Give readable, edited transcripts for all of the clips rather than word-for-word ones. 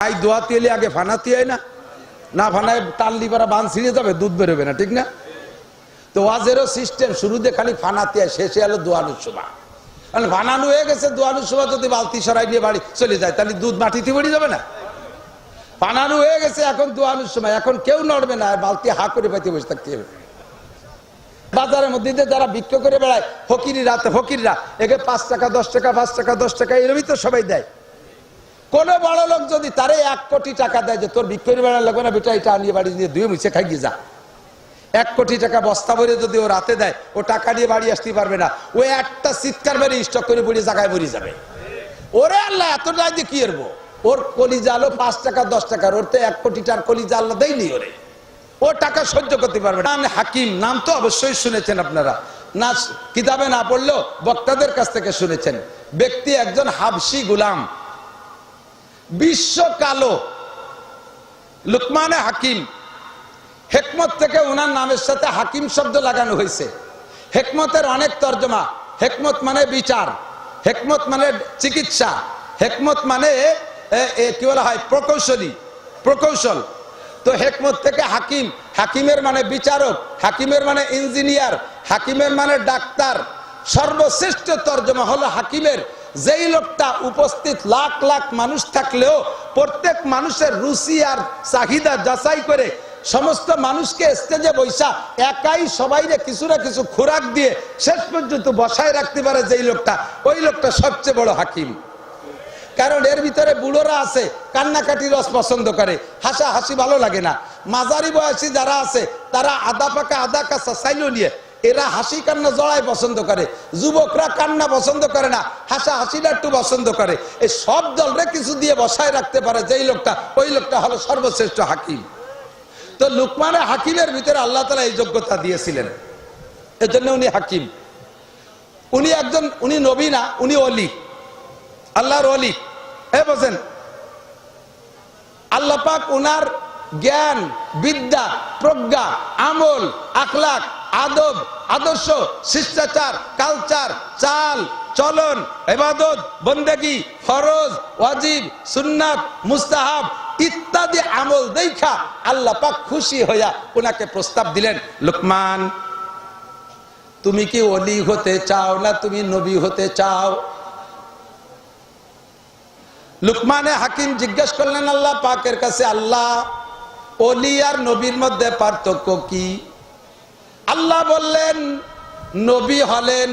তাই দোয়া তেলে আগে ফানাতে হয় না, না ফানায় টাল্লি পারা বান ছিঁড়ে যাবে, দুধ বেরোবে না, ঠিক না? তো ওয়াজেরও সিস্টেম শুরুতে খালি ফানাতে হয়, শেষে হলো দোয়ানোর সময়। কারণ ফানানো হয়ে গেছে, দোয়ানোর সময় যদি বালতি সরাই নিয়ে বাড়ি চলে যায় তাহলে দুধ মাটিতে পড়ে যাবে না। ফানানো হয়ে গেছে, এখন দোয়ানোর সময়, এখন কেউ নড়বে না, বালতি হা করে পাইতে বসে থাকতে হবে। বাজারের মধ্যে যারা বিক্রি করে বেড়ায় ফকিররা একে 5 টাকা 10 টাকা 5 টাকা 10 টাকা এরমই তো সবাই দেয়। কোন বড় লোক যদি তারে 1 কোটি টাকা দেয় যে তোর বিক্রি বেড়া লাগবে না বেটা, এটা আনিয়ে বাড়ি নিয়ে ধুয়ে মুছে খাই গিয়ে যা, 1 কোটি টাকা বস্তা ভরে যদি ও রাতে দেয়, ও টাকা নিয়ে বাড়ি আসতে পারবে না, ও একটা চিৎকার বেরিয়ে স্টক করে পড়ে জায়গায় ভরে যাবে। ওরে আল্লাহ এত টাকা দিয়ে কি করবো, ওর কলিজা আলো 5 টাকা 10 টাকার, ওর তো 1 কোটি টাকার কলিজা আল্লাহ দেয়নি, ওরে ও টাকা সহ্য করতে পারবে না। হাকিম নাম তো অবশ্যই শুনেছেন আপনারা, না কিতাবে না পড়লেও বক্তাদের কাছ থেকে শুনেছেন। ব্যক্তি একজন হাবশি গোলাম, বিশ্ব কালো, লুকমানে হাকিম। হেকমত থেকে ওনার নামের সাথে হাকিম শব্দ লাগানো হয়েছে। হেকমতের অনেক তর্জমা। হেকমত মানে বিচার, হেকমত মানে চিকিৎসা, হেকমত মানে কি বলা হয় প্রকৌশল। তো হেকমত থেকে হাকিম, হাকিমের মানে বিচারক, হাকিমের মানে ইঞ্জিনিয়ার, হাকিমের মানে ডাক্তার। সর্বশ্রেষ্ঠ তর্জমা হলো হাকিমের, যেই লোকটা উপস্থিত লাখ লাখ মানুষ থাকলেও প্রত্যেক মানুষের রুচি আর চাহিদা যাচাই করে সমস্ত মানুষকে স্টেজে বৈশা একাই সবাইরে কিছু না কিছু খোরাক দিয়ে শেষ পর্যন্ত বসায় রাখতে পারে যেই লোকটা, ওই লোকটা সবচেয়ে বড় হাকিম। কারণ এর ভিতরে বুড়োরা আছে, কান্নাকাটি রস পছন্দ করে, হাসি ভালো লাগে না। মাঝারি বয়সী যারা আছে তারা আদা পাকা আদা কাঁচা চাইলেও নিয়ে এরা হাসি কান্না জড়াই পছন্দ করে। যুবকরা কান্না পছন্দ করে না, হাসিটা একটু পছন্দ করে। এই সব দলরে কিছু দিয়ে বসায় রাখতে পারে যেই লোকটা, ওই লোকটা হলো সর্বশ্রেষ্ঠ হাকিম। তো লুকমানে হাকিমের ভিতরে আল্লাহ তাআলা এই যোগ্যতা দিয়েছিলেন, এজন্য উনি হাকিম। উনি নবী না, উনি ওলি, আল্লাহর ওলি। বোঝেন, আল্লাহ পাক উনার জ্ঞান, বিদ্যা, প্রজ্ঞা, আমল, আখলাক, আদব, আদর্শ, শিষ্টাচার, কালচার, চাল চলন, ইবাদত, বন্দেগী, ফরজ, ওয়াজিব, সুন্নাত, মুস্তাহাব ইত্যাদি আমল দেখা আল্লাহ পাক খুশি হইয়া উনাকে প্রস্তাব দিলেন, লুকমান তুমি কি ওলি হতে চাও না তুমি নবী হতে চাও? লুকমানে হাকিম জিজ্ঞেস করলেন আল্লাহ পাকের কাছে, আল্লাহ ওলি আর নবীর মধ্যে পার্থক্য কি? আল্লাহ বললেন, নবী হলেন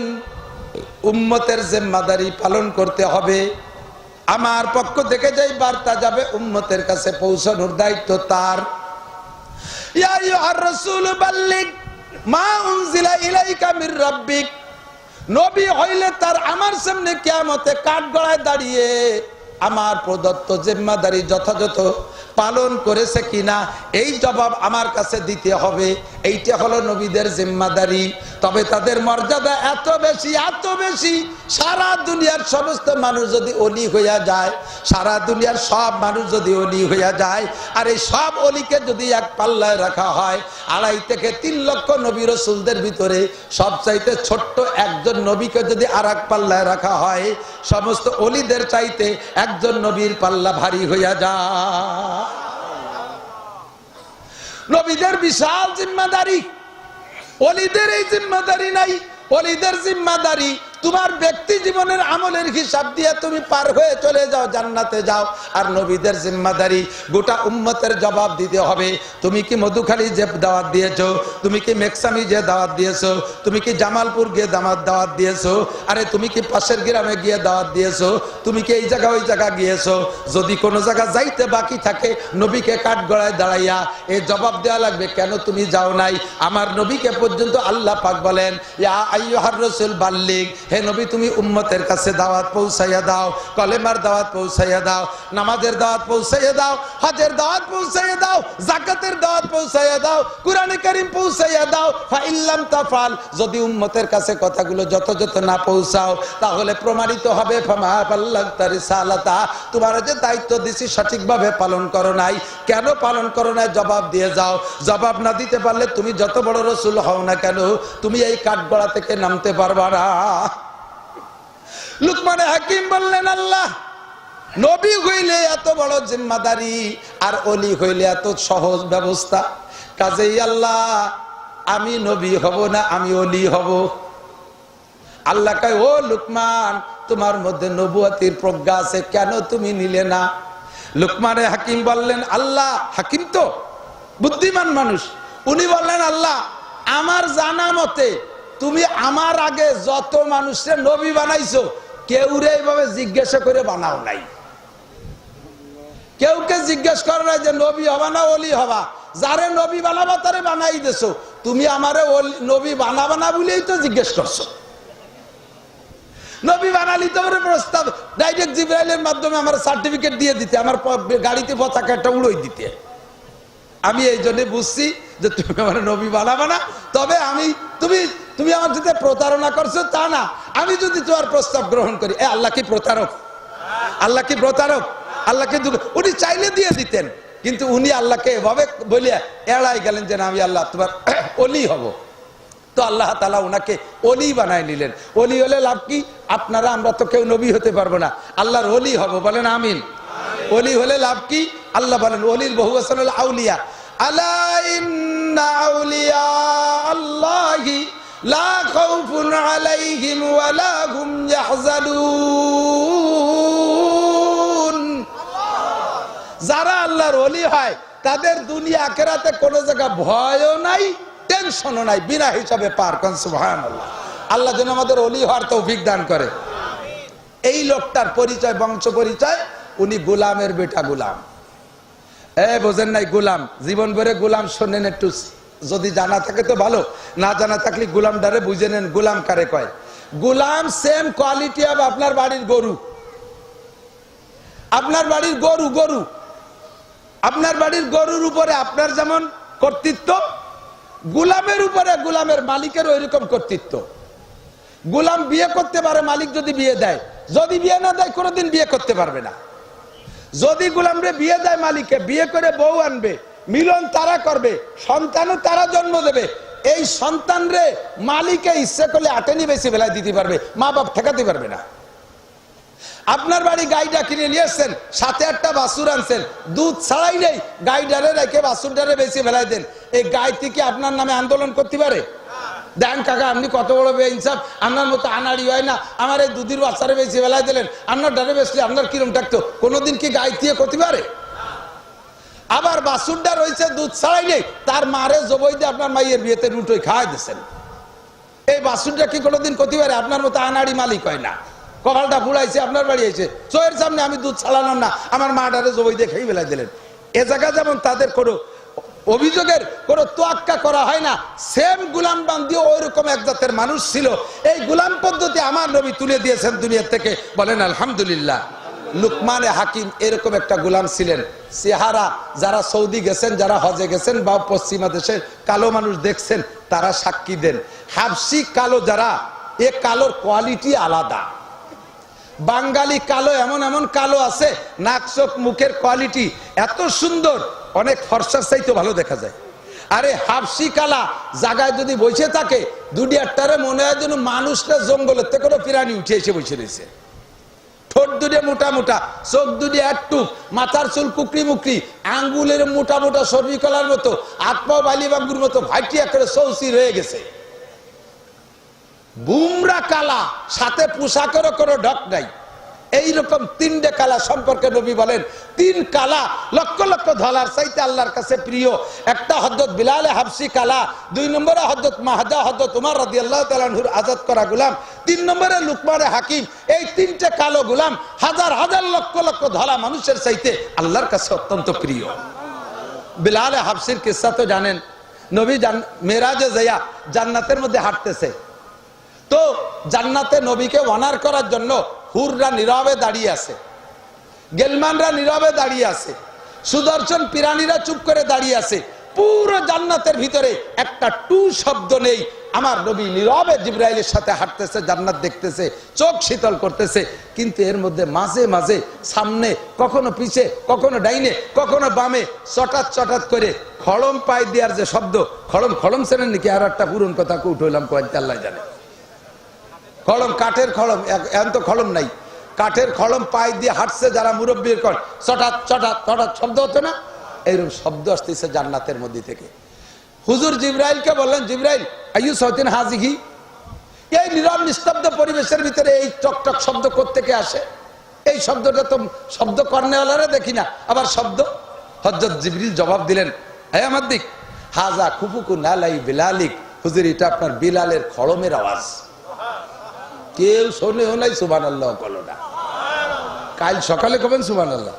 উম্মতের জিম্মাদারি পালন করতে হবে, আমার পক্ষ থেকে যেই বার্তা যাবে উম্মতের কাছে পৌঁছানোর দায়িত্ব তার। ইয়া আইয়ুহার রাসূল বাল্লিগ মা উনজিলা ইলাইকা মির রাব্বিক। নবী হইলে তার আমার সামনে কিয়ামতে কাঠগড়ায় দাঁড়িয়ে আমার প্রদত্ত জিম্মাদারি যথাযথ পালন করেছে কিনা এই জবাব আমার কাছে দিতে হবে। এইটা হলো নবীদের জিম্মাদারি। তবে তাদের মর্যাদা এত বেশি, সারা দুনিয়ার সমস্ত মানুষ যদি ওলি হইয়া যায়, সারা দুনিয়ার সব মানুষ যদি ওলি হইয়া যায়, আর এই সব ওলিকে যদি এক পাল্লায় রাখা হয়, 2.5 থেকে 3 লক্ষ নবী রাসূলদের ভিতরে সবচাইতে ছোট্ট একজন নবীকে যদি আর এক পাল্লায় রাখা হয়, সমস্ত ওলিদের চাইতে একজন নবীর পাল্লা ভারী হইয়া যায়। নবীদের বিশাল জিম্মাদারি, ওলিদের এই জিম্মাদারি নাই। ওলিদের জিম্মাদারি তোমার ব্যক্তি জীবনের আমলের হিসাব দিয়ে তুমি পার হয়ে চলে যাও, জান্নাতে যাও। আর নবীদের জিম্মাদারি গোটা উম্মতের জবাব দিতে হবে। তুমি কি মধুখালী যে দাওয়াত দিয়েছো, তুমি কি মেকসামি যে দাওয়াত দিয়েছো, তুমি কি জামালপুর গিয়ে দাওয়াত দিয়েছো, আরে তুমি কি পাশের গ্রামে গিয়ে দাওয়াত দিয়েছো, তুমি কি এই জায়গা ওই জায়গা গিয়েছো? যদি কোনো জায়গা যাইতে বাকি থাকে নবীকে কাঠগড়ায় দাঁড়াইয়া এই জবাব দেওয়া লাগবে, কেন তুমি যাও নাই? আমার নবীকে পর্যন্ত আল্লাহ পাক বলেন, ইয়া আইয়ুহার রাসূল বাল্লিগ, হে নবী তুমি উম্মতের কাছে দাওয়াত পৌঁছাইয়া দাও, কলেমার দাওয়াত পৌঁছাইয়া দাও, নামাজের দাওয়াত পৌঁছাইয়া দাও, হজের দাওয়াত পৌঁছাইয়া দাও, যাকাতের দাওয়াত পৌঁছাইয়া দাও, কুরআনে কারীম পৌঁছাইয়া দাও। ফা ইল্লাম তাফাল, যদি উম্মতের কাছে কথাগুলো যথাযথ না পৌঁছাও তাহলে প্রমাণিত হবে ফামা বাল্লাগতা রিসালাতা, তোমার যে দায়িত্ব দিছি সঠিকভাবে পালন করো নাই। কেন পালন করো নাই জবাব দিয়ে যাও। জবাব না দিতে পারলে তুমি যত বড় রাসূল হও না কেন তুমি এই কাঠগড়া থেকে নামতে পারবা না। লুকমানে হাকিম বললেন, আল্লাহ নবী হইলে এত বড় জিম্মাদারি, আর অলি হইলে এত সহজ ব্যবস্থা। কাজেই আল্লাহ, আমি নবী হব না আমি অলি হব? আল্লাহ কয়, ও লুকমান, তোমার মধ্যে নবুয়তির প্রজ্ঞা আছে, কেন তুমি নিলে না? লুকমানে হাকিম বললেন, আল্লাহ, হাকিম তো বুদ্ধিমান মানুষ, উনি বললেন, আল্লাহ, আমার জানা মতে তুমি আমার আগে যত মানুষের নবী বানাইছো, কেউরে এইভাবে জিজ্ঞাসা করে বানাও নাই। কেউকে জিজ্ঞেস করো না যে নবী হবা না অলি হবা, যারে নবী বানাবা তারে বানাই দেছো, তুমি আমারে নবী বানাবা না বলেই তো জিজ্ঞেস করছো। নবী বানালি তোমার প্রস্তাব ডাইরেক্ট জিবরাইলের মাধ্যমে আমার সার্টিফিকেট দিয়ে দিতে, আমার গাড়িতে পতাকাটা উড়াই দিতে। আমি এই জন্য বুঝছি যে তুমি আমার নবী বানাবা না, তবে আমি তুমি আমার সাথে প্রতারণা করছো তা না, আমি যদি তোমার প্রস্তাব গ্রহণ করি। আল্লাহ কি প্রতারক? আল্লাহ কি প্রতারক? আল্লাহকে উনি চাইলে দিয়ে দিতেন, কিন্তু উনি আল্লাহকে এভাবে বলিয়া এড়াই গেলেন যে আমি আল্লাহ তোমার অলি হব। তো আল্লাহ তাআলা উনাকে অলি বানায় নিলেন। অলি হলে লাভ কি? আপনারা আমরা তো কেউ নবী হতে পারবো না, আল্লাহর অলি হব, বলেন আমিন। অলি হলে লাভ কি? আল্লাহ বলেন, অলির বহু বচন হলো আউলিয়া। আলা ইন্না আউলিয়া আল্লাহি লা খাউফুন আলাইহিম ওয়া লা হুম ইয়াহজানুন। যারা আল্লাহর ওলি হয় তাদের দুনিয়া আখিরাতে কোনো জায়গা ভয়ও নাই, টেনশনও নাই, বিনা হিসাবে পার করেন। সুবহানাল্লাহ। আল্লাহ যেন আমাদের ওলি হওয়ার তৌফিক দান করে। এই লোকটার পরিচয়, বংশ পরিচয়, উনি গোলামের বেটা। গোলাম, বোঝেন নাই? গোলাম, জীবন ভরে গোলাম শোনেন একটু, যদি জানা থাকে তো ভালো, না জানা থাকলে গোলাম ডারে বুঝে নেন গোলাম কারে কয়। গোলাম সেম কোয়ালিটি হবে আপনার বাড়ির গরু। আপনার বাড়ির গরু, আপনার বাড়ির গরুর উপরে আপনার যেমন কর্তৃত্ব, গোলামের উপরে গোলামের মালিকের ওইরকম কর্তৃত্ব। গোলাম বিয়ে করতে পারে মালিক যদি বিয়ে দেয়, যদি বিয়ে না দেয় কোনোদিন বিয়ে করতে পারবে না। যদি গোলামরে বিয়ে দেয় মালিকে, বিয়ে করে বউ আনবে, মিলন তারা করবে, সন্তানও তারা জন্ম দেবে। এই সন্তান রে মালিকে ইচ্ছে করলে আটেনি বেশি বেলায় দিতে পারবে, মা বাপ ঠেকাতে পারবে না। আপনার বাড়ি গাইটা কিনে নিয়েছেন, সাথে একটা বাছুর আনছেন, দুধ ছাড়াই নেই, গাইডারে রেখে বাছুরটারে বেশি বেলায় দেন, এই গাই থেকে আপনার নামে আন্দোলন করতে পারে? দেন কাকা, আপনি কত বড় বেইনসাফ, আপনার মতো আনাড়ি হয় না, আমার এই দুধের বাচ্চারে বেশি বেলায় দিলেন, আপনার ডারে বেশলে আপনার কিরম থাকতো? কোনোদিন কি গাই দিয়ে করতে পারে? আবার বাছুরটা রয়েছে দুধ ছাড়াই নেই, তার মারে জবই দিয়ে আপনার মাইয়ের বিয়েতে রুটোই খাওয়াই দিচ্ছেন, এই বাছুরটা কি কোনোদিন করতে পারে? আপনার মতো আনাড়ি মালিক হয় না। কপালটা ফুড়াইছে, আপনার বাড়ি আইছে, চোখের সামনে আমি দুধ ছাড়ালাম না, আমার মা ডারে জবই দিয়ে খেয়ে বেলায় দিলেন। এ জায়গা যেমন তাদের কোনো অভিযোগের কোনো তোয়াক্কা করা হয় না, সেম গোলাম বান্দিও ওইরকম এক জাতের মানুষ ছিল। এই গোলাম পদ্ধতি আমার নবী তুলে দিয়েছেন দুনিয়া থেকে, বলেন আলহামদুলিল্লাহ। লুকমানে হাকিম এরকম একটা গোলাম ছিলেন। চেহারা, যারা সৌদি গেছেন, যারা হজে গেছেন বা পশ্চিমা দেশের কালো মানুষ দেখছেন, তারা সাক্ষী দেন। হাবশি কালো যারা, এ কালোর কোয়ালিটি আলাদা। বাঙালি কালো এমন এমন কালো আছে, নাক চোখ মুখের কোয়ালিটি এত সুন্দর, অনেক ফর্সার চাইতে ভালো দেখা যায়। আরে হাবশি কালা জায়গায় যদি বসে থাকে, দুনিয়াটারে মনে হয় যেন মানুষটা জঙ্গলের থেকে কোনো প্রাণী উঠে এসে বসে রয়েছে। ঠোঁট দুটে মোটা মোটা, চোখ দুটি একটু, মাথার চুল কুকরি মুকরি, আঙ্গুলের মোটা মোটা সর্বি কলার মতো, হাত পাও বালি বাঙ্গুর মতো ভাইটিয়া করে চৌচির হয়ে গেছে। বুমরা কালা, সাথে পোশাকেরও কোনো ঢক নাই। এইরকম তিনটে কালা সম্পর্কে নবী বলেন, তিন কালা লক্ষ লক্ষ ধলার চাইতে আল্লাহর কাছে প্রিয়। একটা হযরত বিলাল হাবশি কালা, দুই নম্বরে হযরত মাহদা হযরত উমর রাদিয়াল্লাহু তাআলা আনহুর আজাদ করা গোলাম, তিন নম্বরে লুকমানে হাকিম। এই তিনটে কালো গোলাম হাজার হাজার লক্ষ লক্ষ ধলা মানুষের চাইতে আল্লাহর কাছে অত্যন্ত প্রিয়। বিলাল হাবশির কিসসা তো জানেন। নবী মেরাজে যাইয়া জান্নাতের মধ্যে হাঁটতেছে, তো জান্নাতে নবীকে অনার করার জন্য হুররা নীরবে দাঁড়িয়ে আছে, গেলমানরা নীরবে দাঁড়িয়ে আছে, সুদর্শন পিরানিরা চুপ করে দাঁড়িয়ে আছে। পুরো জান্নাতের ভিতরে একটা টু শব্দ নেই। আমার নবী নীরবে জিবরাইলের সাথে হাঁটতেছে, জান্নাত দেখতেছে, চোখ শীতল করতেছে। কিন্তু এর মধ্যে মাঝে মাঝে সামনে, কখনো পিছে, কখনো ডাইনে, কখনো বামে, চটাত চটাত করে খড়ম পাই দেওয়ার যে শব্দ, খড়ম খড়ম চেনেন নাকি? আর একটা পুরন কথা উঠলাম, কয়েকটা আল্লাহ জানে। খড়ম, কাঠের খড়ম, এখন তো খড়ম নাই, কাঠের খড়ম পায়ে দিয়ে হাঁটছে যারা মুরব্বীর কর চটাত চটাত চটাত শব্দ হতো না, এইরকম শব্দ আসতেছে জান্নাতের মধ্যে থেকে। হুজুর জিবরাইলকে বললেন, জিবরাইল আইয়ু সৌতিন হাজিহি, এই নীরব নিস্তব্ধ পরিবেশের ভিতরে এই টকটক শব্দ কোত্থেকে আসে? এই শব্দটা তো শব্দ কর্নেওয়ালারা দেখি না, আবার শব্দ। হযরত জিবরিল জবাব দিলেন, হে আমার দিক, হাজা খুফুকু নালাই বিলালিক, হুজুর এটা আপনার বিলালের খড়মের আওয়াজ। কেউ শোনেও নাই সুবহানাল্লাহ বলো না, কাল সকালে কবেন সুবহানাল্লাহ।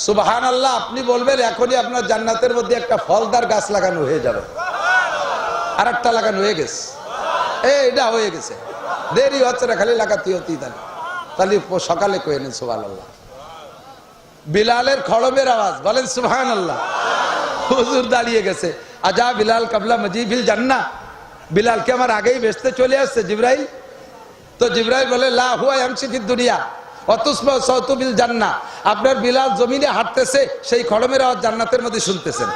সুবহানাল্লাহ আপনি বলবেন, এখনই আপনার জান্নাতের মধ্যে একটা ফলদার গাছ লাগানো হয়ে যাবে, আর একটা লাগানো হয়ে গেছে, এটা হয়ে গেছে, দেরি হচ্ছে না, খালি লাগাতে হতেই তাহলে সকালে কয়ে নেন সুবহানাল্লাহ। বিলালের খড়মের আওয়াজ, বলেন সুবহানাল্লাহ। হুজুর দাঁড়িয়ে গেছে, আজা বিলাল কাবলা মজিবিল জান্নাহ, বিলাল কে আমার আগেই বেচতে চলে আসছে জিবরাইল? তো জিবরাইল বলে, লা হুয়া ইয়ামশি ফিদ দুনিয়া ওয়াতুসমা সাউতু বিল জান্নাহ, আপনার বিলাল জমিনে হাঁটতেছে, সেই খড়মের আওয়াজ জান্নাতের মধ্যে শুনতেছেন।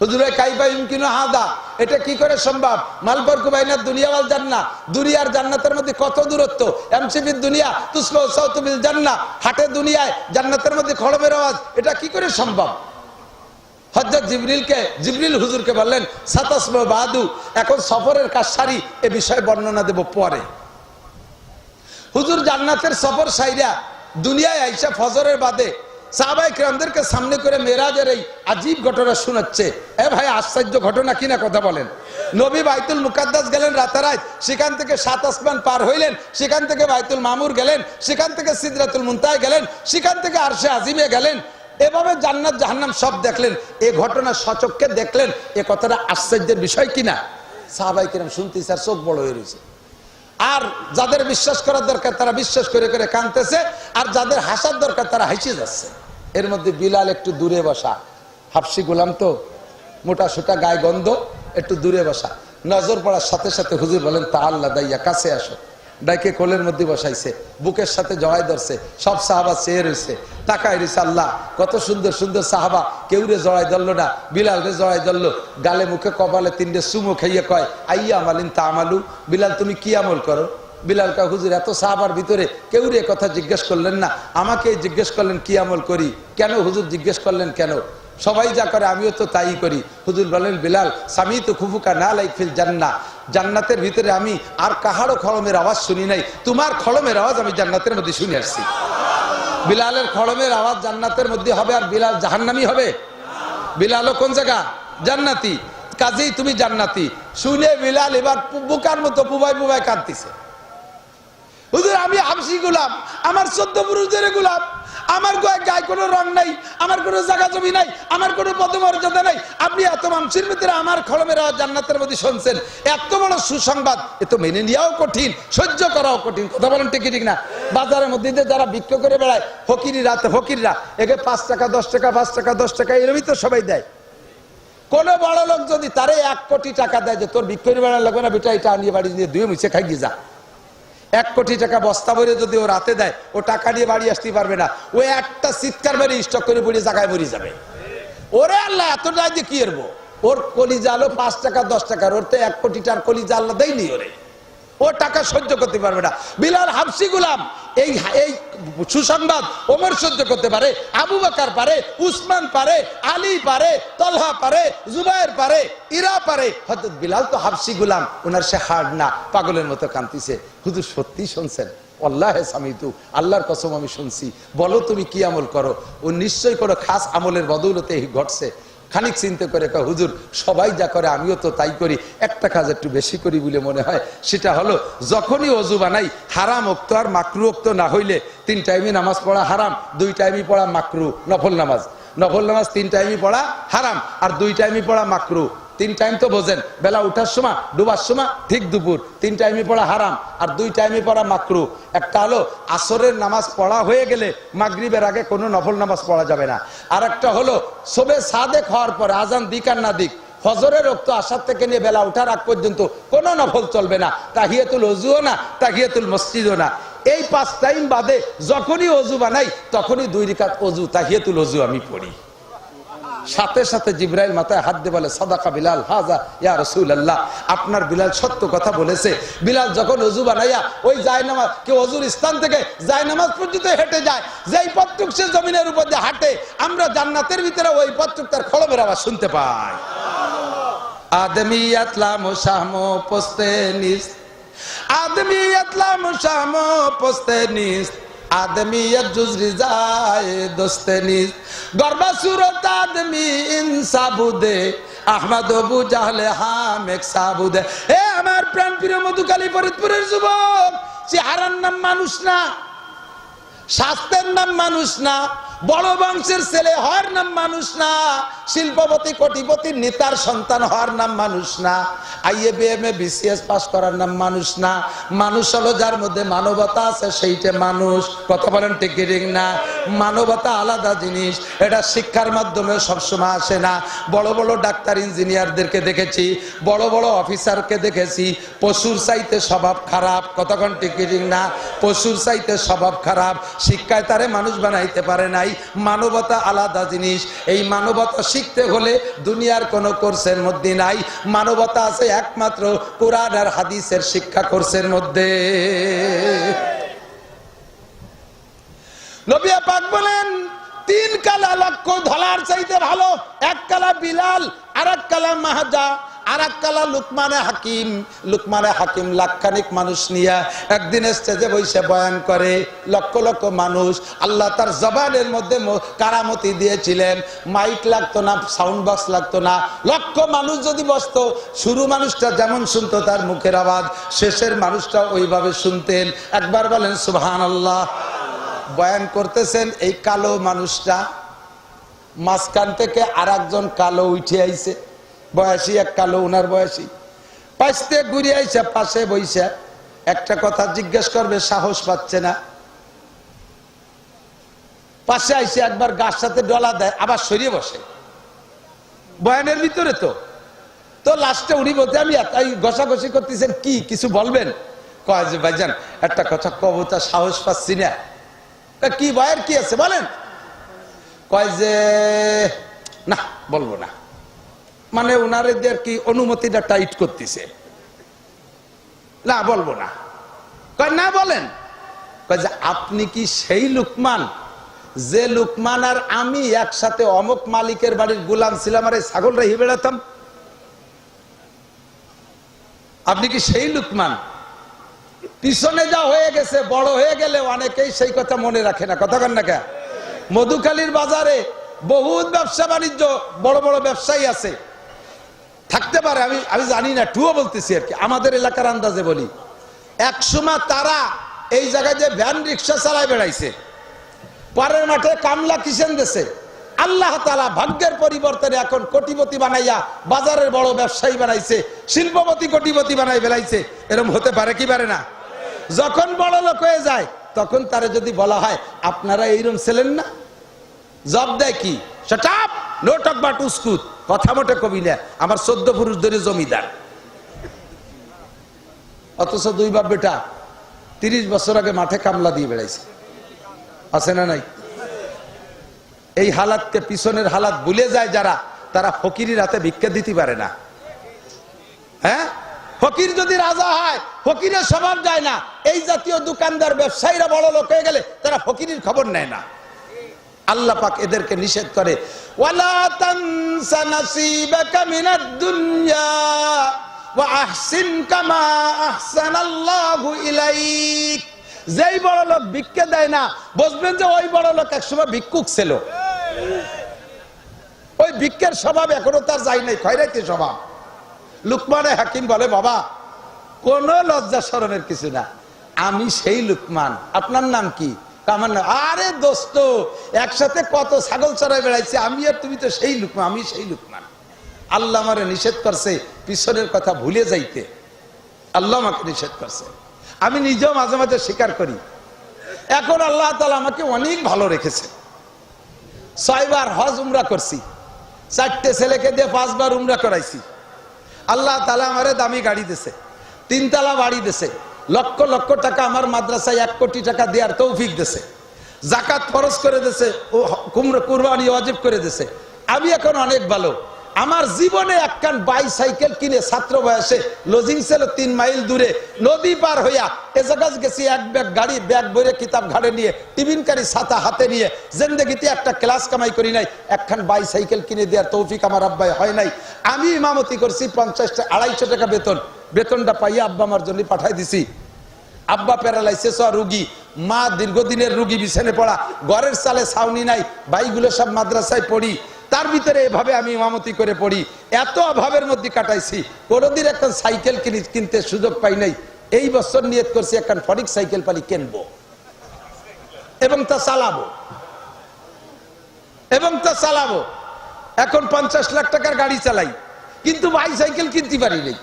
হুজুরে কাইফা ইমকিনু হাদা, এটা কি করে সম্ভব? মাল ফারকু বাইনা দুনিয়া ওয়াল জান্নাহ, দুনিয়ার জান্নাতের মধ্যে কত দূরত্ব? ইয়ামশি ফিদ দুনিয়া তুসমা সাউতু বিল জান্নাহ, হাঁটে দুনিয়ায়, জান্নাতের মধ্যে খড়মের আওয়াজ, এটা কি করে সম্ভব? হযরত জিবরিল হুজুরকে বললেন, সাতাসমা বাদু, এখন সফরের কাজ সারি, এ বিষয়ে বর্ণনা দেব পরে। হুজুর জান্নাতের সফর সাইরা দুনিয়ায় আইসা ফজরের বাদে সাহাবায়ে কেরামদেরকে সামনে করে মেরাজের এই আজীব ঘটনা শোনাচ্ছে। এ ভাই, আশ্চর্য ঘটনা কিনা কথা বলেন। নবী বাইতুল মুকাদ্দাস গেলেন রাতারাত, সেখান থেকে 7 আসমান পার হইলেন, সেখান থেকে বাইতুল মামুর গেলেন, সেখান থেকে সিদরাতুল মুনতাহা গেলেন, সেখান থেকে আরশে আজিমে গেলেন, এভাবে জান্নাত জাহান্নাম সব দেখলেন। এই ঘটনা সচক্ষে দেখলেন, এ কথাটা আশ্চর্যের বিষয় কিনা? সাহাবায়ে কেরাম শুনতেছে আর চোখ বড় হয়ে রয়েছে। আর যাদের বিশ্বাস করার দরকার তারা বিশ্বাস করে করে কাঁদতেছে, আর যাদের হাসার দরকার তারা হাসি যাচ্ছে। এর মধ্যে বিলাল একটু দূরে বসা, হাফসি গোলাম তো, মোটা সোটা গায়ে গন্ধ, একটু দূরে বসা। নজর পড়ার সাথে সাথে হুজুর বলেন, তা আল্লাহ দাইয়া কাছে আসো। ডাইকে কোলের মধ্যে বসাইছে, বুকের সাথে জড়াই ধরছে। সব সাহাবা চেয়ে রয়েছে, তাকায় রয়েছে। আল্লাহ, কত সুন্দর সুন্দর সাহাবা, কেউ রে জড়াই ধরলো না, বিলাল রে জড়াই ধরলো, গালে মুখে কপালে 3টে চুমো খাইয়ে কয়, আইয়া আমালিন তা আমালু, বিলাল তুমি কি আমল করো? বিলাল কা, হুজুর এত সাহাবার ভিতরে কেউ রে কথা জিজ্ঞেস করলেন না, আমাকে জিজ্ঞেস করলেন কি আমল করি। কেন হুজুর জিজ্ঞেস করলেন কেন? সবাই যা করে আমিও তো তাই করি। হুজুর বলেন, বিলাল সামি তো খুফুকা না লাইক ফিল জান্নাহ, জান্নাতের ভিতরে আমি আর কাহারও খড়মের আওয়াজ শুনি নাই, তোমার খড়মের আওয়াজ আমি জান্নাতের মধ্যে শুনে আসছি। বিলালের খড়মের আওয়াজ জান্নাতের মধ্যে হবে, আর বিলাল জাহান্নামী হবে? বিলালও কোন জায়গা? জান্নাতি। কাজেই তুমি জান্নাতি। শুনে বিলাল এবার বুকার মতো বুবাই বুবাই কাঁদতেছে। হুজুর আমি হাবশি গোলাম, আমার 14 পুরুষদের গোলাম, আমার গায়ে কোনো রং নাই, আমার কোনো জায়গা জমি নাই, আমার কোনো পদমর্যাদা নাই, আপনি এত মানুষের ভিতরে আমার খড়মের আওয়াজ জান্নাতের মধ্যে শুনছেন, এত বড় সুসংবাদ, এ তো মেনে নেওয়াও কঠিন, সহ্য করাও কঠিন। কথা বলেন ঠিক ঠিক না? বাজারের মধ্যে যারা বিক্রি করে বেড়ায়, ফকিররা একে 5 টাকা 10 টাকা 5 টাকা 10 টাকা এরমই তো সবাই দেয়। কোন বড় লোক যদি তারে 1 কোটি টাকা দেয়, যে তোর বিক্রি বেড়া লাগবে না বেটা, এটা আনিয়ে বাড়ি নিয়ে 2 মুছে খাইয়ে যা, 1 কোটি টাকা বস্তা ভরে যদি ও রাতে দেয়, ও টাকা নিয়ে বাড়ি আসতে পারবে না, ও একটা চিৎকার মেরে স্টক করে পড়ে জায়গায় মরে যাবে। ওরে আল্লাহ এতটাই দিয়ে কি করবো? ওর কলিজা আলো 5 টাকা 10 টাকার, ওর তো 1 কোটি টাকার কলিজা আল্লাহ দেয়নি ওরে, ও টাকা সহ্য করতে পারবে না। বিলাল হাবশি গোলাম, এই সুসংবাদ ওমর সহ্য করতে পারে, আবু বকর পারে, উসমান পারে, আলী পারে, তলহা পারে, জুবায়ের পারে, ইরা পারে, হযরত বিলাল তো হাবশি গোলাম, ওনার সে হাড় না, পাগলের মতো কাঁদতেছে। হুজুর সত্যি শুনছেন? আল্লাহ সামিতু, আল্লাহর কসম আমি শুনছি। বলো তুমি কি আমল করো? ও নিশ্চয় কোনো খাস আমলের বদৌলতে ঘটছে। খানিক চিন্তা করে কয়, হুজুর সবাই যা করে আমিও তো তাই করি, একটা কাজ একটু বেশি করি বলে মনে হয়। সেটা হলো, যখনই অজু বানাই, হারাম ওক্ত আর মাকরু ওক্ত না হইলে 3 টাইমে নামাজ পড়া হারাম, 2 টাইমই পড়া মাকরু। নফল নামাজ 3 টাইমই পড়া হারাম, আর 2 টাইমই পড়া মাকরু। 3 টাইম তো বোঝেন, বেলা উঠার সময়, ডুবার সময়, ঠিক দুপুর, 3 টাইমই পড়া হারাম, আর 2 টাইমই পড়া মাকরু। একটা হলো আসরের নামাজ পড়া হয়ে গেলে মাগরিবের আগে কোনো নফল নামাজ পড়া যাবে না। আর একটা হলো শোবে সাদেক হওয়ার পরে, আজান দিক আর না দিক, ফজরের ওক্ত আসার থেকে নিয়ে বেলা উঠার আগ পর্যন্ত কোনো নফল চলবে না। তাহিয়াতুল ওযুও না, তাহিয়াতুল মসজিদও না। এই 5 টাইম বাদে যখনই অজু বানাই, তখনই 2 রাকাত অজু, তাহিয়াতুল ওযু আমি পড়ি। সাথে সাথে জিবরাইল মাথায় হাত দিয়ে বলে সাদাকা বিলাল হাজা ইয়া রাসূলুল্লাহ, আপনার বিলাল সত্য কথা বলেছে। বিলাল যখন ওযু বানাইয়া ওই জায়নামাজ কে ওযুর স্থান থেকে জায়নামাজ পর্যন্ত হেঁটে যায়, যেই পথটুক সে জমিনের উপর দিয়ে হাঁটে, আমরা জান্নাতের ভিতরে ওই পথটুক তার খড়মের আওয়াজ শুনতে পাই। আদমিয়াত লা মুশামো পোস্তেনিস, আদমিয়াত লা মুশামো পোস্তেনিস, আদমিয়ত জুজরি যায় দোস্তেনিস, গরবা সুরত আদমি ইনসাবুদে, আহমদ আবু জাহলে হামেক সাবুদে। এ আমার প্রাণ প্রিয় মধুকালী ফরিদপুরের যুবক, চেহারার নাম মানুষ না, স্বাস্থ্যের নাম মানুষ না, বড় বংশের ছেলে হওয়ার নাম মানুষ না, শিল্পপতি কোটিপতি নেতার সন্তান হওয়ার নাম মানুষ না, আইএ বিএমএ বিসিএস পাস করার নাম মানুষ না। মানুষ হলো যার মধ্যে মানবতা আছে, সেইটা মানুষ। কথা বলেন ঠিক ঠিক না? মানবতা আলাদা জিনিস, এটা শিক্ষার মাধ্যমে সবসময় আসে না। বড় বড় ডাক্তার ইঞ্জিনিয়ারদেরকে দেখেছি, বড় বড় অফিসারকে দেখেছি, পশুর চাইতে স্বভাব খারাপ। কতক্ষণ ঠিক ঠিক না? পশুর চাইতে স্বভাব খারাপ, শিক্ষায় তারে মানুষ বানাইতে পারে নাই। মানবতা আলাদা জিনিস। এই মানবতা শিখতে হলে দুনিয়ার কোন কোর্সের মধ্যে নাই, মানবতা আছে একমাত্র কোরআন আর হাদিসের শিক্ষা কোর্সের মধ্যে। নবী পাক বলেন, 3 কালা লক্ষ ধলার চাইতে ভালো, 1 কালা বিলাল, আর 1 কালা মাহাজা, আর 1 কালা লুকমানে হাকিম। লুকমানে হাকিম লাখখানিক মানুষ নিয়ে একদিন স্টেজে বসে বয়ান করে, লক্ষ লক্ষ মানুষ। আল্লাহ তার জবানের মধ্যে কারামতি দিয়েছিলেন, মাইক লাগতো না, সাউন্ড বক্স লাগতো না। লক্ষ মানুষ যদি বসতো, শুরু মানুষটা যেমন শুনতো তার মুখের আওয়াজ, শেষের মানুষটা ওইভাবে শুনতেন। একবার বলেন সুবহানাল্লাহ। বয়ান করতেছেন, এই কালো মানুষটা মাঝখান থেকে আর একজন কালো উঠে আইছে, বয়সী এক কালো, উনার বয়সী, পাশে ঘুরে আইসা পাশে বইসা একটা কথা জিজ্ঞেস করবে, সাহস পাচ্ছে না। পাশে আইসে একবার গাছ সাথে ডলা দেয়, আবার সরিয়ে বসে, বয়ানের ভিতরে তো লাস্টে উনি বলতে, আমি এতই ঘষাঘষি করতেছেন, কি কিছু বলবেন? কয় যে ভাইজান একটা কথা কব, তা সাহস পাচ্ছি না। কি বয়ের কি আছে বলেন? কয় যে না বলবো না, মানে উনারের কি অনুমতিটা টাইট করতেছে, না বলবো না। কয় না বলেন। কয় যে আপনি কি সেই লুকমান, যে লুকমান আর আমি একসাথে অমুক মালিকের বাড়ির গোলাম ছিলাম, আর এই ছাগল রেখে বেড়াতাম? আপনি কি সেই লুকমান? পিছনে যা হয়ে গেছে, বড় হয়ে গেলে অনেকেই সেই কথা মনে রাখে না। কথা কন না কে? মধুখালীর বাজারে বহুত ব্যবসা বাণিজ্য, বড় বড় ব্যবসায়ী আছে, থাকতে পারে, আমি জানি না, টুও বলতেছি আর কি, আমাদের এলাকার আন্দাজে বলি। একসময় তারা এই জায়গায় যে ভ্যান রিক্সা চালায় বেড়াইছে, পরের মাঠে কামলা কিষেন দেশে, আল্লাহ তাআলা ভাগ্যের পরিবর্তনে এখন কোটিপতি বানাইয়া বাজারের বড় ব্যবসায়ী বানাইছে, শিল্পপতি কোটিপতি বানাই বেড়াইছে। এরকম হতে পারে কি পারে না? যখন বড় লোক হয়ে যায়, তখন তারে যদি বলা হয় আপনারা এইরকম ছিলেন না, জব দেয় কি, shut up, no talk but উস্কুত, কথা মোটে কবি না, আমার 14 পুরুষ ধরে জমিদার। অথচ 2 বাপ বেটা 30 বছর আগে মাঠে কামলা দিয়ে বেড়াইছে, আছে না নাই? এই হালাতকে, পিছনের হালাত ভুলে যায় যারা, তারা ফকিরের হাতে ভিক্ষা দিতে পারে না। হ্যাঁ, ফকির যদি রাজা হয়, ফকিরের স্বভাব যায় না। এই জাতীয় দোকানদার ব্যবসায়ীরা বড় লোক হয়ে গেলে তারা ফকিরের খবর নেয় না। আল্লাহ পাক এদেরকে নিষেধ করে, ওয়ালা তানসা নাসিবাকা মিনাদ দুনিয়া ওয়া আহসিন কামা আহসানাল্লাহু ইলাইক। যেই বড় লোক ভিক্ষা দেয় না, বুঝবেন যে ওই বড় লোক একসময় ভিক্ষুক ছিল। ওই ভিক্ষার স্বভাব এখনো তার যায় নাই, খয়রাতি স্বভাব। লুকমানে হাকিম বলে, বাবা কোন লজ্জা শরমের কিছু না, আমি সেই লুকমান। আপনার নাম কি? আমার নাম, আরে দোস্ত একসাথে কত ছাগল চড়ায় বেড়াইছে, আমি আর তুমি তো সেই লুকমান। আমি সেই লুকমান। আল্লাহ আমারে নিষেধ করছে পিছনের কথা ভুলে যাইতে, আল্লাহ আমাকে নিষেধ করছে। আমি নিজেও মাঝে মাঝে স্বীকার করি। এখন আল্লাহ তাআলা আমাকে অনেক ভালো রেখেছে। 6 বার হজ উমরা করছি, 4টে ছেলেকে দিয়ে 5 বার উমরা করাইছি। আল্লাহ তাআলা আমারে দামি গাড়ি দিছে, 3 তলা বাড়ি দিছে, লক্ষ লক্ষ টাকা আমার মাদ্রাসায় 1 কোটি টাকা দেওয়ার তৌফিক দিছে, জাকাত ফরজ করে দিছে, ও কুরবানি ওয়াজিব করে দিছে, আমি এখন অনেক ভালো। আমার জীবনে একখান বাইসাইকেল কিনে ছাত্র বয়সে লজিং ছিল 3 মাইল দূরে, নদী পার হইয়া এ জায়গায় গেছি, এক ব্যাগ গাড়ি, ব্যাগ ভরে কিতাব ঘাড়ে নিয়ে, টিফিনকারী ছাতা হাতে নিয়ে, জিন্দেগিতে একটা ক্লাস কামাই করি নাই, একখান বাইসাইকেল কিনে দেওয়ার তৌফিক আমার আব্বাই হয় নাই। আমি ইমামতি করছি, 250 টাকা বেতন, বেতনটা পাইয়া আব্বা আমার জন্য পাঠাই দিছি। আব্বা প্যারালাইসিস রুগী, মা দীর্ঘদিনের রুগী, বিছানে পড়া, ঘরের চালে ছাউনি নাই, ভাইগুলো সব মাদ্রাসায় পড়ি, তার ভিতরে এভাবে আমি ইমামতি করে পড়ি, এত অভাবের মধ্যে কাটাইছি। কোনোদিন একটা সাইকেল কিনতে সুযোগ পাই নাই। এই বছর নিয়ত করছি একটা ফরিক সাইকেল পালি কিনবো এবং তা চালাবো। এখন 50 লাখ টাকার গাড়ি চালাই, কিন্তু বাইসাইকেল কিনতে পারি নাই।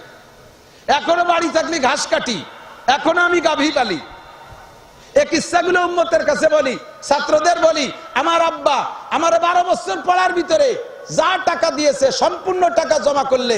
এখনো বাড়ি থাকলে ঘাস কাটি, এখনো আমি গাভী পালি। এই কিস্সাগুলো উম্মতের কাছে বলি, ছাত্রদের বলি। আমার আব্বা আমার 12 বছর পড়ার ভিতরে যা টাকা দিয়েছে, সম্পূর্ণ টাকা জমা করলে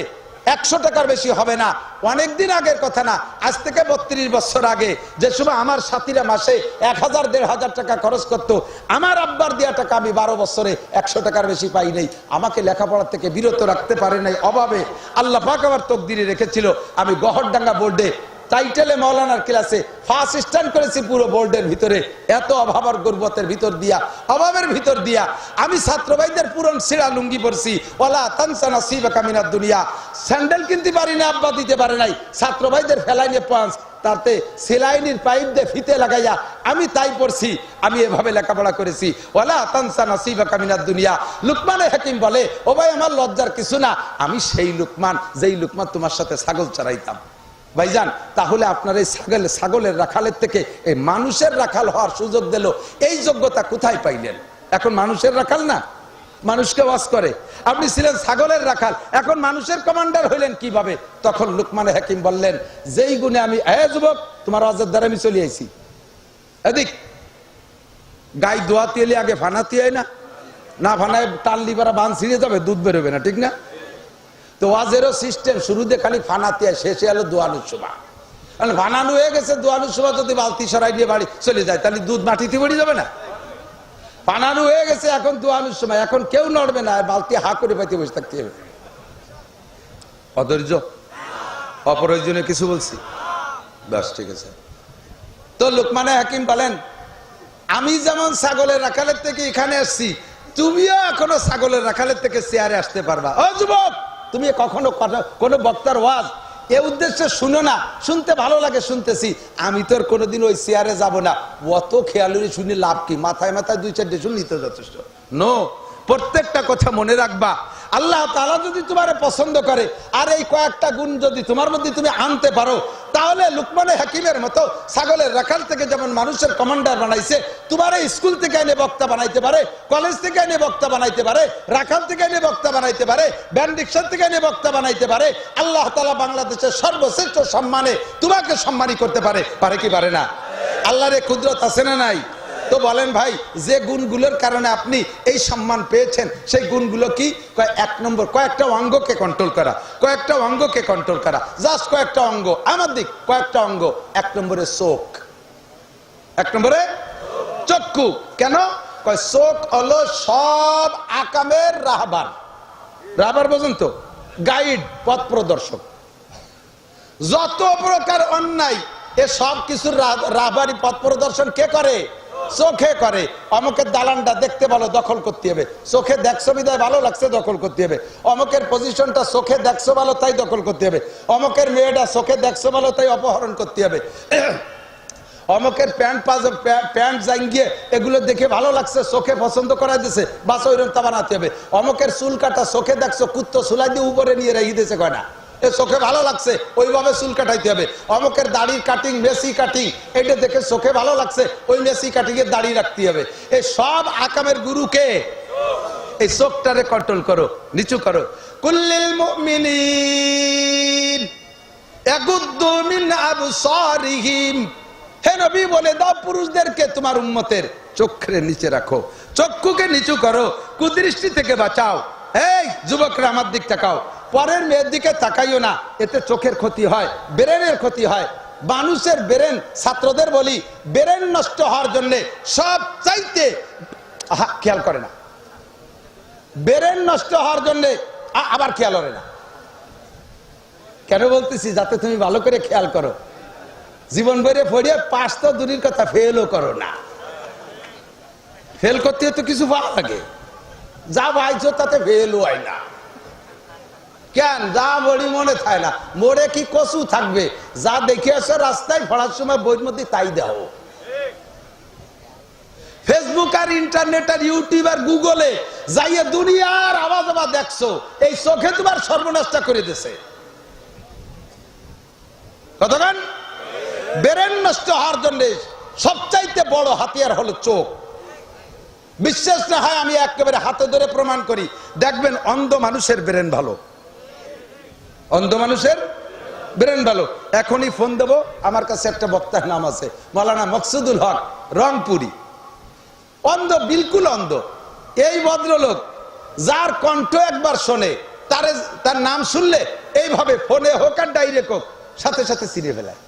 100 টাকার বেশি হবে না। অনেকদিন আগের কথা না, আজ থেকে 32 বছর আগে, যে সময় আমার সাথীরা মাসে 1000-1500 টাকা খরচ করতো, আমার আব্বার দেওয়া টাকা আমি 12 বছরে 100 টাকার বেশি পাই নাই। আমাকে লেখাপড়া থেকে বিরত রাখতে পারে নাই অভাবে। আল্লাহ পাক আমার তকদিরে রেখেছিল আমি গহরডাঙ্গা বোর্ডে টাইটেলে মৌলানার ক্লাসে ফার্স্ট স্ট্যান্ড করেছি পুরো বোর্ডের ভিতরে। এত অভাব আর গর্বতের ভিতর দিয়া, অভাবের ভিতর দিয়া আমি ছাত্র ভাইদের পুরন ছিঁড়া লুঙ্গি পরছি। ওয়ালা তানসা নাসিবাকা মিনাদ দুনিয়া। স্যান্ডেল কিনতে পারি না, আব্বা দিতে পারে নাই। ছাত্র ভাইদের ফেলাইনে পাঁচ, তাতে সেলাইনির পাইপ দিয়ে ফিতে লাগাইয়া আমি তাই পড়ছি। আমি এভাবে লেখাপড়া করেছি। ওয়ালা তানসা নাসিবাকা মিনাদ দুনিয়া। লুকমানে হাকিম বলে, ও ভাই আমার লজ্জার কিছু না, আমি সেই লুকমান যেই লুকমান তোমার সাথে ছাগল চড়াইতাম। ভাইজান, তাহলে আপনার এই ছাগলের রাখালের থেকে এই মানুষের রাখাল হওয়ার সুযোগ দিল, এই যোগ্যতা কোথায় পাইলেন? এখন মানুষের রাখাল না, মানুষকে ওয়াজ করে। আপনি ছিলেন ছাগলের রাখাল, এখন মানুষের কমান্ডার হইলেন কিভাবে? তখন লুকমানে হাকিম বললেন, যেই গুণে আমি, যুবক তোমার ওয়াজের দ্বারা আমি চলে আইছি, এদিক গাই দোয়াতে এলে আগে ফানাতে হয় না ফানায় টাল্লি পারা বান ছিঁড়ে যাবে, দুধ বেরোবে না, ঠিক না? তো ওয়াজেরও সিস্টেম, শুরুতে খালি ফানাতে, শেষে হলো দোয়ানোর সময়। কারণ ফানানো হয়ে গেছে, দোয়ানোর সময় যদি বালতি সরাই দিয়ে বাড়ি চলে যায়, তাহলে দুধ মাটিতে পড়ে যাবে না? ফানানো হয়ে গেছে, এখন দোয়ানোর সময়, এখন কেউ নড়বে না, বালতি হা করে পাইতে বসে থাকতে হবে। অধৈর্য, অপ্রয়োজনীয় কিছু বলছি? বাস, ঠিক আছে। তো লুকমানে হাকিম বলেন, আমি যেমন ছাগলের রাখালের থেকে এখানে আসছি, তুমিও এখনো ছাগলের রাখালের থেকে চেয়ারে আসতে পারবা। ও যুবক, তুমি কখনো কোনো বক্তার ওয়াজ এ উদ্দেশ্যে শুনো না, শুনতে ভালো লাগে শুনতেছি, আমি তো আর কোনোদিন ওই চেয়ারে যাব না, অত খেয়ালুরি শুনে লাভ কি? মাথায় মাথায় 2-4 শুনলেই তো যথেষ্ট। নো, প্রত্যেকটা কথা মনে রাখবা। আল্লাহ তাআলা যদি তোমারে পছন্দ করে আর এই কয়েকটা গুণ যদি তোমার মধ্যে তুমি আনতে পারো, তাহলে লুকমানে হাকিমের মতো ছাগলের রাখাল থেকে যেমন মানুষের কমান্ডার বানাইছে, তোমার স্কুল থেকে এনে বক্তা বানাইতে পারে, কলেজ থেকে এনে বক্তা বানাইতে পারে, রাখাল থেকে এনে বক্তা বানাইতে পারে, ব্যান্ড রিকশা থেকে এনে বক্তা বানাইতে পারে। আল্লাহ তাআলা বাংলাদেশের সর্বশ্রেষ্ঠ সম্মানে তোমাকে সম্মানী করতে পারে, পারে কি পারে না? আল্লাহর কুদরত আছে না নাই? তো বলেন ভাই, যে গুণগুলোর কারণে আপনি এই সম্মান পেয়েছেন, সেই গুণগুলো কি? 1 নম্বর, কয়েকটা অঙ্গকে কন্ট্রোল করা, কয়েকটা অঙ্গকে কন্ট্রোল করা, জাস্ট কয়েকটা অঙ্গ, আমার দিক কয়েকটা অঙ্গ। 1 নম্বরে চোখ, 1 নম্বরে চক্ষু। কেন? চোখ হলো সব আকামের রাহবার। রাহবার বোঝেন তো? গাইড, পথ প্রদর্শক। যত প্রকার অন্যায় এ সব কিছুর রাহবারি, পথ প্রদর্শন কে করে? চোখে করে। অমুকের দালানটা দেখতে ভালো, দখল করতে হবে, চোখে দেখছো বিদায় ভালো লাগছে, দখল করতে হবে। অমুকের পজিশনটা চোখে দেখছো ভালো, তাই দখল করতে হবে। অমুকের মেয়েটা চোখে দেখছো ভালো, তাই অপহরণ করতে হবে। অমুকের প্যান্ট জাঙ্গিয়ে এগুলো দেখে ভালো লাগছে, চোখে পছন্দ করা দিছে, বাস ওইরকম তা বানাতে হবে। অমুকের চুল কাটা চোখে দেখছো, কুত্তো চুলাই দিয়ে উপরে নিয়ে রেখে দিয়েছে, কয় না চোখে ভালো লাগছে, ওইভাবে চুল কাটাইতে হবে। অমুকের দাড়ির কাটিং, মেসি কাটিং, এটা দেখে চোখে ভালো লাগছে, ওই মেসি কাটিং এর দাড়ি রাখতে হবে। এই সব আকামের গুরুকে, এই চোখটারে কন্ট্রোল করো, নিচু করো। কুল্লিল মুমিনিন ইয়াগুদ্দু মিন আবসারিহিম, হে নবী বলে দাও পুরুষদেরকে, তোমার উম্মতের চোখের নিচে রাখো, চক্ষুকে নিচু করো, কুদৃষ্টি থেকে বাঁচাও। এই যুবকরা আমার দিক তাকাও, পরের মেয়ের দিকে তাকাইও না, এতে চোখের ক্ষতি হয়, ব্রেনের ক্ষতি হয়। মানুষের ব্রেন, ছাত্রদের বলি, ব্রেন নষ্ট হওয়ার জন্য সব চাইতে খেয়াল করে না, ব্রেন নষ্ট হওয়ার জন্য আবার খেয়াল হবে না। কেন বলতেছি? যাতে তুমি ভালো করে খেয়াল করো। জীবন ভরে পড়িয়ে পাস তো দূরের কথা, ফেলও করো না। ফেল করতে তো কিছু পাওয়া লাগে, যা পাইছো তাতে ফেলও হয় না। কেন? যা বড়ি মনে থাকে না, মোড়ে কি কচু থাকবে? যা দেখে আসো রাস্তায় পড়ার সময় বইয়ের মধ্যে তাই দাও। ফেসবুক আর ইন্টারনেট আর ইউটিউব আর গুগলে যাইয়ে দুনিয়ার আওয়াজ আবার দেখছো, এই চোখে তোমার সর্বনাশটা করে দিছে। কতক্ষণ? ব্রেন নষ্ট হওয়ার জন্য সবচাইতে বড় হাতিয়ার হলো চোখ। বিশ্বাস না হয় আমি একেবারে হাতে ধরে প্রমাণ করি, দেখবেন অন্ধ মানুষের ব্রেন ভালো। অন্ধ মানুষের ব্রেন ভালো। এখনই ফোন দেবো, আমার কাছে একটা বক্তার নাম আছে, মাওলানা মকসুদুল হক, রংপুরি। অন্ধ, বিলকুল অন্ধ। এই ভদ্রলোক যার কণ্ঠ একবার শোনে, তার নাম শুনলে এইভাবে ফোনে হোক আর ডাইরেক্ট হোক সাথে সাথে চিনে ফেলায়।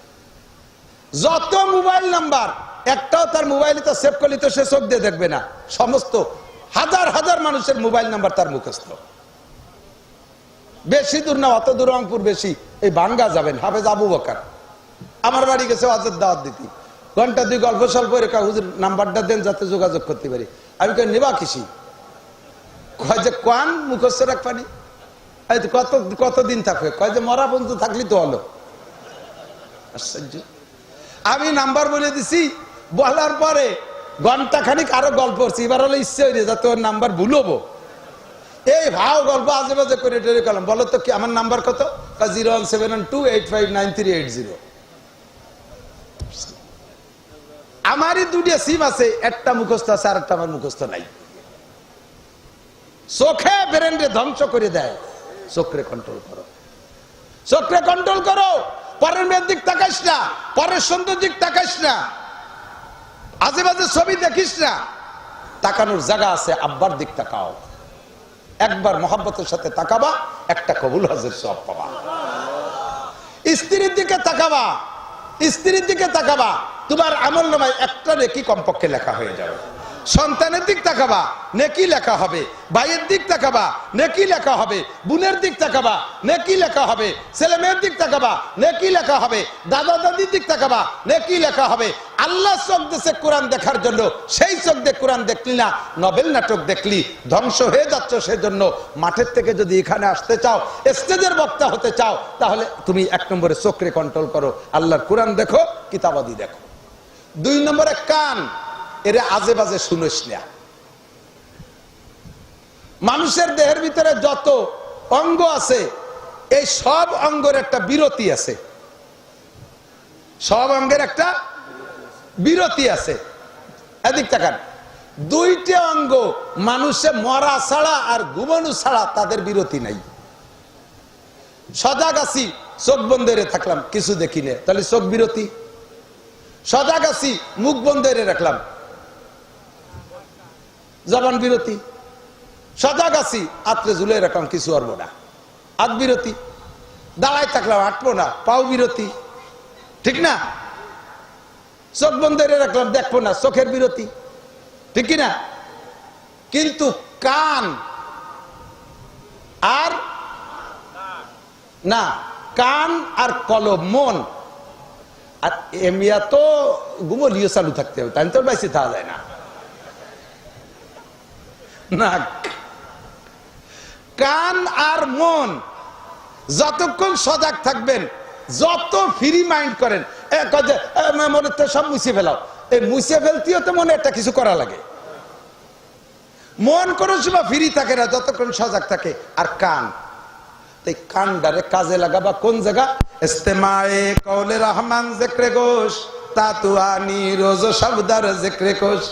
যত মোবাইল নাম্বার, একটাও তার মোবাইলে তো সেভ করলে তো সে চোখ দিয়ে দেখবে না, সমস্ত হাজার হাজার মানুষের মোবাইল নাম্বার তার মুখস্থ। বেশি দূর না, অত দূর রংপুর বেশি, এই বাঙ্গা যাবেন হাফেজ আবু বকর আমার বাড়ি গেছে ওয়াজের দাওয়াত দিতে। ঘন্টা দুই গল্প স্বল্প রেখা, হুজুর নাম্বারটা দেন যাতে যোগাযোগ করতে পারি। আমি কই নেবা কিসি? কয় যে কোন মুখস্থ রাখবানি, কতদিন থাকবে? কয় যে মরা পর্যন্ত থাকলি তো হলো। আশ্চর্য। আমি নাম্বার বলে দিছি, বলার পরে ঘন্টা খানিক আরো গল্প করছি। এবার হলো ইচ্ছে হয়ে যাতে ওর নাম্বার ভুলবো, এই ভাও গল্প আজে বাজে করে টেরে করলাম। বলো তো কি আমার নাম্বার কত? 01712859380। আমারই দুটো সিম আছে, একটা মুখস্থ আছে আর একটা আমার মুখস্থ নাই। চোখে ব্রেনকে ধ্বংস করে দেয়। চোখে কন্ট্রোল করো, চোখে কন্ট্রোল করো। পরের মেয়ের দিক তাকাইস না, পরের সুন্দর দিক তাকাইস না, আজে বাজে ছবি দেখিস না। তাকানোর জায়গা আছে, আব্বার দিক তাকাও। একবার মহব্বতের সাথে তাকাবা, একটা কবুল হজের সওয়াব পাবা। স্ত্রীর দিকে তাকাবা, স্ত্রীর দিকে তাকাবা, তোমার আমলনামায় একটা নেকি কমপক্ষে লেখা হয়ে যাবে। সন্তানের দিক তাকাবা, নেকি লেখা হবে। ভাইয়ের দিক তাকাবা, নেকি লেখা হবে। বোনের দিক তাকাবা, নেকি লেখা হবে। ছেলে মেয়ের দিক তাকাবা, নেকি লেখা হবে। দাদা দাদির দিক তাকাবা, নেকি লেখা হবে। আল্লাহ চোখ দিয়েছে কোরআন দেখার জন্য, সেই চোখ দিয়ে কোরআন দেখলি না, নবেল নাটক দেখলি, ধ্বংস হয়ে যাচ্ছ। সেজন্য মাঠের থেকে যদি এখানে আসতে চাও, স্টেজের বক্তা হতে চাও, তাহলে তুমি 1 নম্বরে চোখে কন্ট্রোল করো, আল্লাহর কোরআন দেখো, কিতাবাদি দেখো। 2 নম্বরে কান, এরে আজে বাজে শুনিস না। মানুষের দেহের ভিতরে যত অঙ্গ আছে, এই সব অঙ্গের একটা বিরতি আছে। সব অঙ্গের একটা বিরতি আছে। এদিক তাকান, 2টা অঙ্গ মানুষে মরা ছাড়া আর ঘুমানো ছাড়া তাদের বিরতি নাই। সজাগ আছি, চোখ বন্ধ করে থাকলাম, কিছু দেখি না, তাহলে চোখ বিরতি। সজাগ আছি, মুখ বন্ধ করে রাখলাম, জবান বিরতি। সজাগ আছি, আত্রে ঝুলে রাখলাম, কিছু করব না, হাত বিরতি। দাঁড়ায় থাকলাম, হাঁটবো না, পাও বিরতি। ঠিক না? চোখ বন্ধ করে রাখলাম, দেখবো না, চোখের বিরতি। ঠিক কিনা? কিন্তু কান আর না, কান আর কলম, মন আর এমিয়া তো ঘুমলিও চালু থাকতে হবে, তাই তো বেশি থাকা যায় না। কান আর মন যতক্ষণ সজাগ থাকবেন, যত ফ্রি মাইন্ড করেন, মনে তো সব মুছে ফেলাও, এই মুছে ফেলতেও তো মনে একটা কিছু করা লাগে। মন কোনো সময় ফ্রি থাকে না যতক্ষণ সজাগ থাকে। আর কান, এই কানডারে কাজে লাগাবা কোন জায়গা? ইস্তেমায়ে কওলে রহমান জিক্রে গোশ, তাতুয়ানি রোজ শব্দার জিক্রে কোশ।